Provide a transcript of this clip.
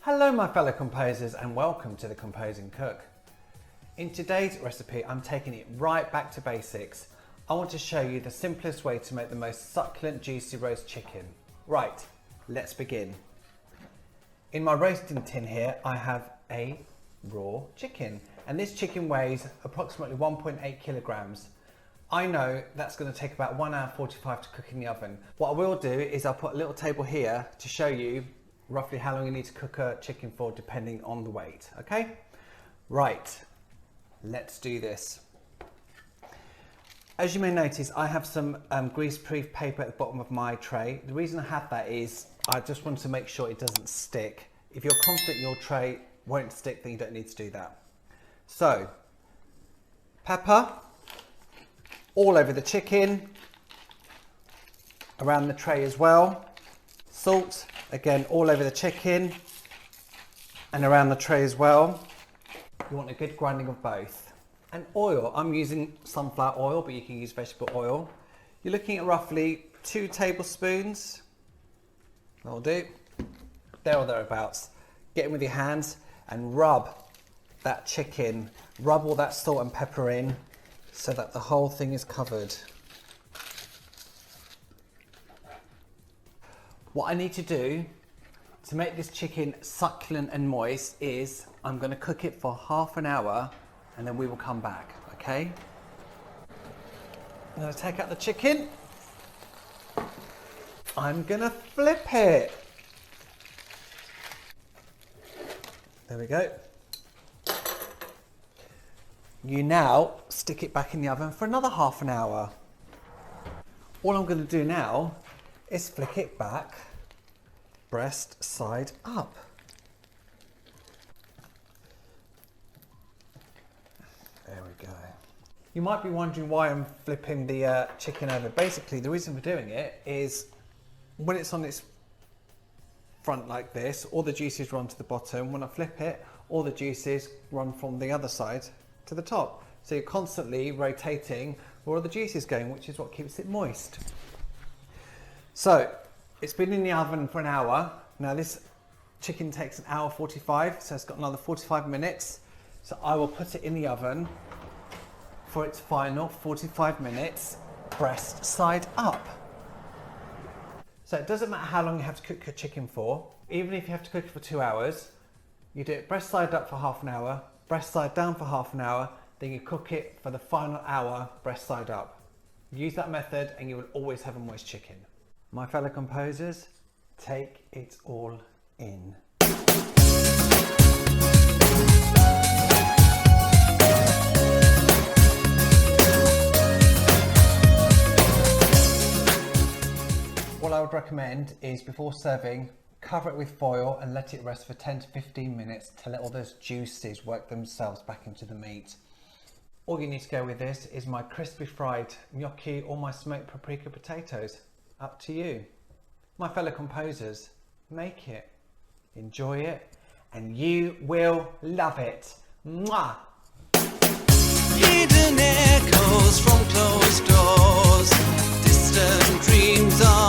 Hello my fellow composers and welcome to The Composing Cook. In today's recipe I'm taking it right back to basics. I want to show you the simplest way to make the most succulent juicy roast chicken. Right, let's begin. In my roasting tin here I have a raw chicken and this chicken weighs approximately 1.8 kilograms. I know that's going to take about 1 hour 45 to cook in the oven. What I will do is I'll put a little table here to show you roughly how long you need to cook a chicken for depending on the weight, okay? Right, let's do this. As you may notice, I have some grease-proof paper at the bottom of my tray. The reason I have that is I just want to make sure it doesn't stick. If you're confident your tray won't stick, then you don't need to do that. So, pepper all over the chicken, around the tray as well. Salt, again, all over the chicken and around the tray as well. You want a good grinding of both. And oil, I'm using sunflower oil, but you can use vegetable oil. You're looking at roughly 2 tablespoons. That'll do. There or thereabouts. Get in with your hands and rub that chicken. Rub all that salt and pepper in so that the whole thing is covered. What I need to do to make this chicken succulent and moist is I'm going to cook it for half an hour and then we will come back, okay? I'm going to take out the chicken. I'm going to flip it. There we go. You now stick it back in the oven for another half an hour. All I'm going to do now is flick it back, breast side up. There we go. You might be wondering why I'm flipping the chicken over. Basically, the reason for doing it is when it's on its front like this, all the juices run to the bottom. When I flip it, all the juices run from the other side to the top. So you're constantly rotating where all the juice is going, which is what keeps it moist. So it's been in the oven for an hour. Now this chicken takes an hour 45, so it's got another 45 minutes. So I will put it in the oven for its final 45 minutes, breast side up. So it doesn't matter how long you have to cook your chicken for. Even if you have to cook it for 2 hours, you do it breast side up for half an hour, breast side down for half an hour, then you cook it for the final hour, breast side up. Use that method and you will always have a moist chicken. My fellow composers, take it all in. What I would recommend is before serving, cover it with foil and let it rest for 10 to 15 minutes to let all those juices work themselves back into the meat. All you need to go with this is my crispy fried gnocchi or my smoked paprika potatoes. Up to you. My fellow composers, make it, enjoy it, and you will love it. Mwah! Hidden echoes from closed doors, distant dreams are